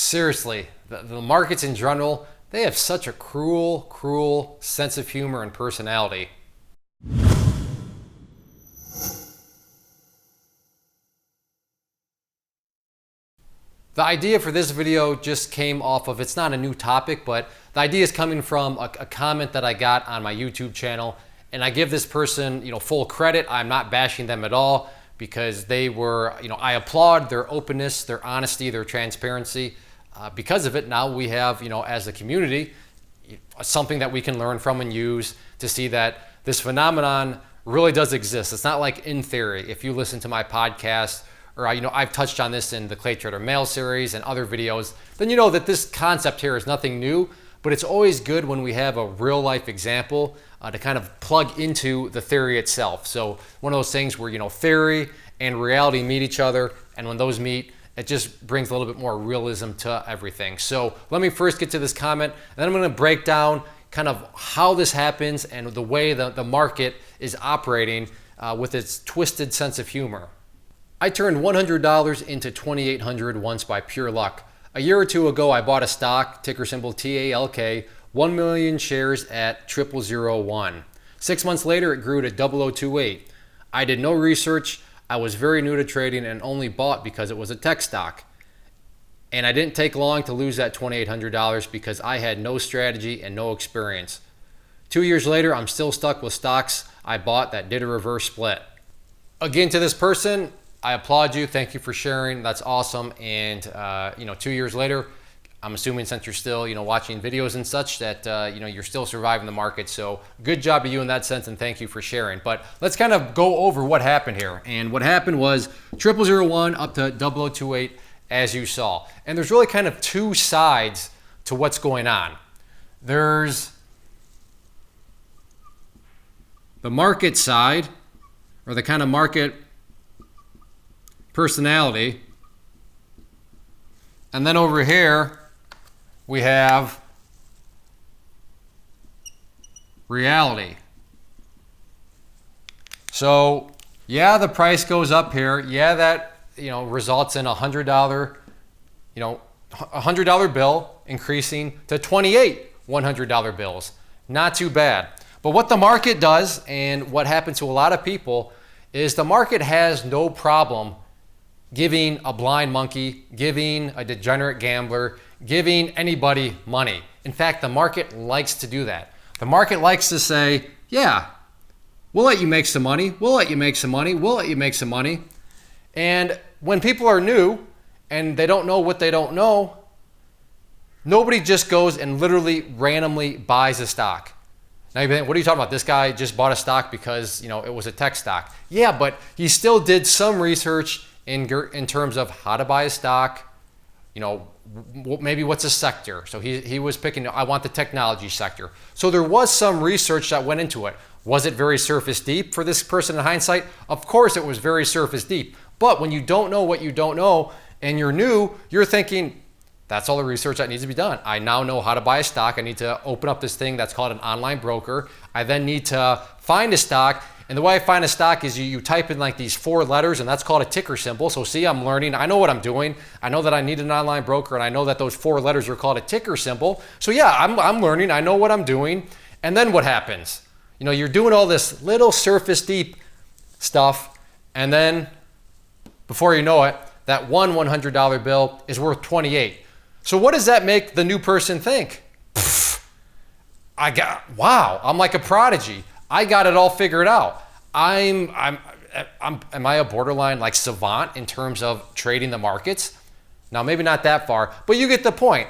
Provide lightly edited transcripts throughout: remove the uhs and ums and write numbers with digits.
Seriously, the markets in general, they have such a cruel sense of humor and personality. The idea for this video just came off of, it's not a new topic, but the idea is coming from a comment that I got on my YouTube channel. And I give this person, full credit. I'm not bashing them at all because they were, I applaud their openness, their honesty, their transparency. Because of it, now we have, as a community, something that we can learn from and use to see that this phenomenon really does exist. It's not like in theory. If you listen to my podcast, or I've touched on this in the Clay Trader Mail series and other videos, then you know that this concept here is nothing new, but it's always good when we have a real life example to kind of plug into the theory itself. So one of those things where, theory and reality meet each other, and when those meet, it just brings a little bit more realism to everything. So let me first get to this comment, and then I'm gonna break down kind of how this happens and the way the market is operating with its twisted sense of humor. I turned $100 into $2,800 once by pure luck. A year or two ago, I bought a stock, ticker symbol TALK, 1 million shares at 0001. 6 months later, it grew to 0028. I did no research. I was very new to trading and only bought because it was a tech stock. And I didn't take long to lose that $2,800 because I had no strategy and no experience. 2 years later, I'm still stuck with stocks I bought that did a reverse split. Again, to this person, I applaud you. Thank you for sharing. That's awesome. And 2 years later, I'm assuming since you're still watching videos and such that you're still surviving the market. So good job to you in that sense, and thank you for sharing. But let's kind of go over what happened here. And what happened was 0001 up to 0028, as you saw. And there's really kind of two sides to what's going on. There's the market side, or the kind of market personality, and then over here we have reality. So yeah, the price goes up here. Yeah, that results in $100 bill increasing to 28 $100 bills. Not too bad. But what the market does, and what happens to a lot of people, is the market has no problem giving a blind monkey, giving a degenerate gambler, giving anybody money. In fact, the market likes to do that. The market likes to say, yeah, we'll let you make some money, we'll let you make some money, we'll let you make some money. And when people are new and they don't know what they don't know, nobody just goes and literally randomly buys a stock. Now you think, what are you talking about? This guy just bought a stock because it was a tech stock. Yeah, but he still did some research in terms of how to buy a stock, maybe what's a sector. So he was picking, I want the technology sector. So there was some research that went into it. Was it very surface deep for this person in hindsight? Of course it was very surface deep. But when you don't know what you don't know and you're new, you're thinking, that's all the research that needs to be done. I now know how to buy a stock. I need to open up this thing that's called an online broker. I then need to find a stock. And the way I find a stock is you type in like these 4 letters, and that's called a ticker symbol. So see, I'm learning. I know what I'm doing. I know that I need an online broker, and I know that those 4 letters are called a ticker symbol. So yeah, I'm learning. I know what I'm doing. And then what happens? You're doing all this little surface deep stuff, and then before you know it, that one $100 bill is worth 28. So what does that make the new person think? Wow, I'm like a prodigy. I got it all figured out. Am I a borderline like savant in terms of trading the markets? Now, maybe not that far, but you get the point.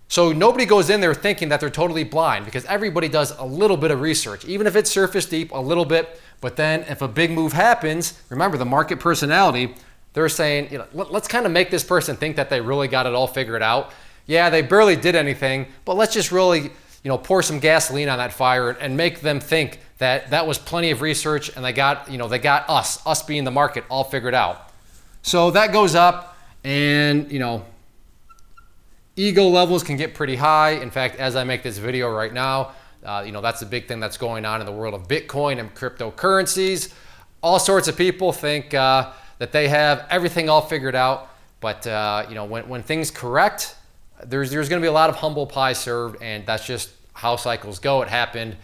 So nobody goes in there thinking that they're totally blind, because everybody does a little bit of research, even if it's surface deep, a little bit. But then if a big move happens, remember the market personality, they're saying, let's kind of make this person think that they really got it all figured out. Yeah, they barely did anything, but let's just really, pour some gasoline on that fire and make them think that was plenty of research, and they got us being the market all figured out. So that goes up, and ego levels can get pretty high. In fact, as I make this video right now, that's the big thing that's going on in the world of Bitcoin and cryptocurrencies. All sorts of people think that they have everything all figured out, but when things correct, there's going to be a lot of humble pie served, and that's just how cycles go. It happened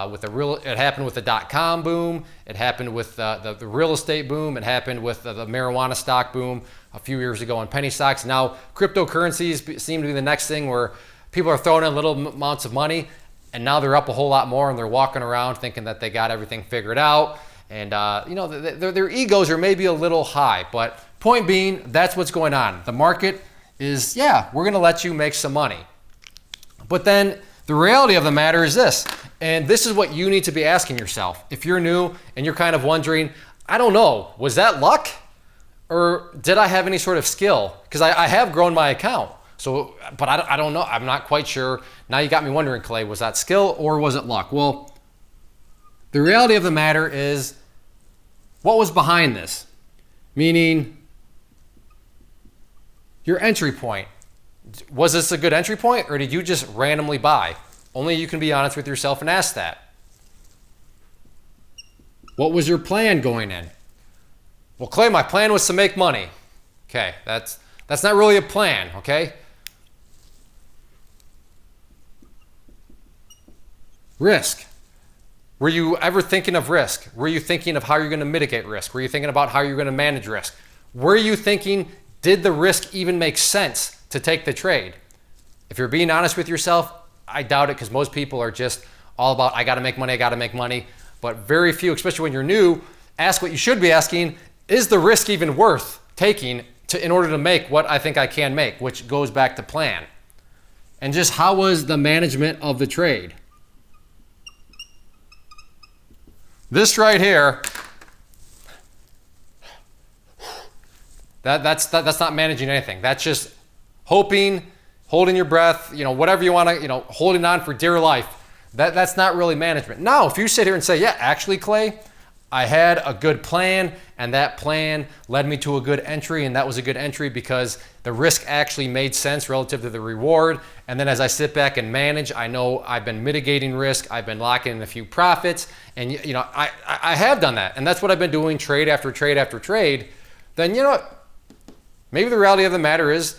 with the .com boom. It happened with the real estate boom. It happened with the marijuana stock boom a few years ago on penny stocks. Now cryptocurrencies seem to be the next thing where people are throwing in little amounts of money, and now they're up a whole lot more, and they're walking around thinking that they got everything figured out. And their egos are maybe a little high, but point being, that's what's going on. The market is, yeah, we're going to let you make some money. But then the reality of the matter is this, and this is what you need to be asking yourself. If you're new and you're kind of wondering, I don't know, was that luck? Or did I have any sort of skill? Because I have grown my account. So, but I don't know. I'm not quite sure. Now you got me wondering, Clay, was that skill or was it luck? Well, the reality of the matter is, what was behind this? Meaning, your entry point. Was this a good entry point, or did you just randomly buy? Only you can be honest with yourself and ask that. What was your plan going in? Well, Clay, my plan was to make money. Okay, that's not really a plan, okay? Risk. Were you ever thinking of risk? Were you thinking of how you're going to mitigate risk? Were you thinking about how you're going to manage risk? Were you thinking, did the risk even make sense to take the trade? If you're being honest with yourself, I doubt it, because most people are just all about, I got to make money, I got to make money. But very few, especially when you're new, ask what you should be asking, is the risk even worth taking in order to make what I think I can make, which goes back to plan. And just how was the management of the trade? This right here, that's not managing anything. That's just hoping, holding your breath, whatever you want to, holding on for dear life. That's not really management. Now, if you sit here and say, yeah, actually, Clay, I had a good plan, and that plan led me to a good entry, and that was a good entry because the risk actually made sense relative to the reward. And then as I sit back and manage, I know I've been mitigating risk, I've been locking in a few profits, and I have done that, and that's what I've been doing trade after trade after trade. Then maybe the reality of the matter is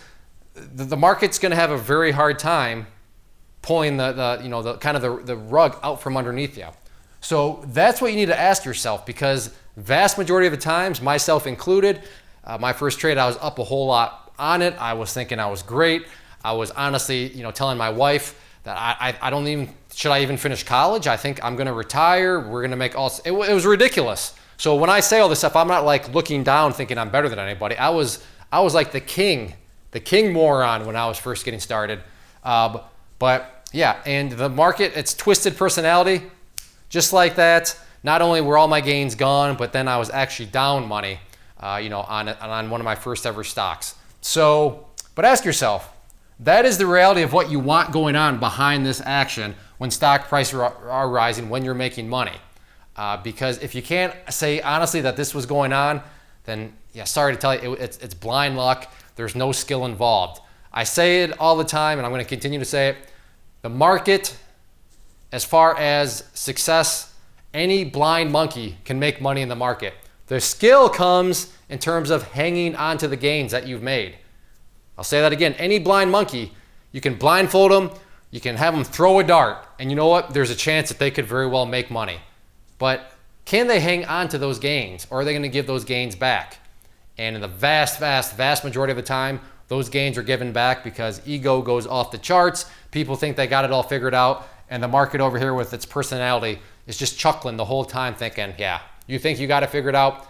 the market's going to have a very hard time pulling the rug out from underneath you. So that's what you need to ask yourself, because vast majority of the times, myself included, my first trade, I was up a whole lot on it. I was thinking I was great. I was honestly, telling my wife that I don't even, should I even finish college? I think I'm going to retire. We're going to make it was ridiculous. So when I say all this stuff, I'm not like looking down thinking I'm better than anybody. I was like the king moron when I was first getting started. But yeah, and the market, it's twisted personality. Just like that, not only were all my gains gone, but then I was actually down money, on one of my first ever stocks. So, but ask yourself, that is the reality of what you want going on behind this action when stock prices are rising, when you're making money. Because if you can't say honestly that this was going on, then yeah, sorry to tell you, it's blind luck. There's no skill involved. I say it all the time, and I'm going to continue to say it. The market, as far as success, any blind monkey can make money in the market. The skill comes in terms of hanging on to the gains that you've made. I'll say that again. Any blind monkey, you can blindfold them, you can have them throw a dart, and you know what? There's a chance that they could very well make money. But can they hang on to those gains, or are they going to give those gains back? And in the vast majority of the time, those gains are given back because ego goes off the charts. People think they got it all figured out, and the market over here with its personality is just chuckling the whole time thinking, yeah, you think you got it figured out?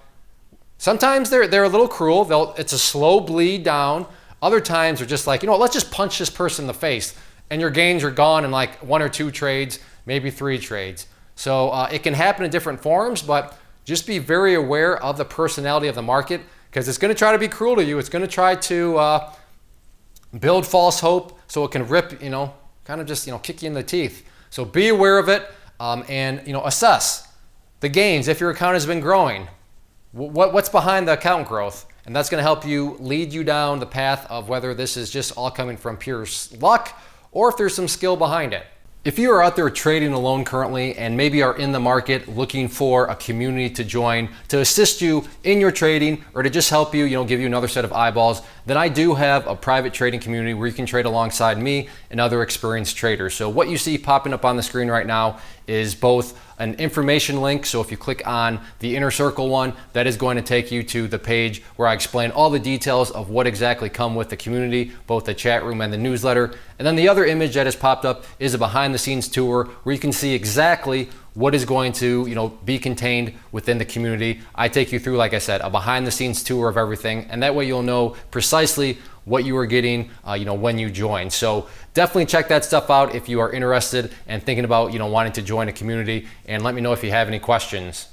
Sometimes they're a little cruel. It's a slow bleed down. Other times they're just like, let's just punch this person in the face, and your gains are gone in like 1 or 2 trades, maybe 3 trades. So it can happen in different forms, but just be very aware of the personality of the market, because it's going to try to be cruel to you. It's going to try to build false hope so it can rip, kind of just, kick you in the teeth. So be aware of it, and, assess the gains. If your account has been growing, what's behind the account growth? And that's going to help you lead you down the path of whether this is just all coming from pure luck or if there's some skill behind it. If you are out there trading alone currently and maybe are in the market looking for a community to join to assist you in your trading or to just help you, give you another set of eyeballs, then I do have a private trading community where you can trade alongside me and other experienced traders. So what you see popping up on the screen right now is both an information link. So if you click on the inner circle one, that is going to take you to the page where I explain all the details of what exactly come with the community, both the chat room and the newsletter. And then the other image that has popped up is a behind the scenes tour where you can see exactly what is going to be contained within the community. I take you through, like I said, a behind the scenes tour of everything, and that way you'll know precisely what you are getting when you join. So definitely check that stuff out if you are interested and thinking about wanting to join a community, and let me know if you have any questions.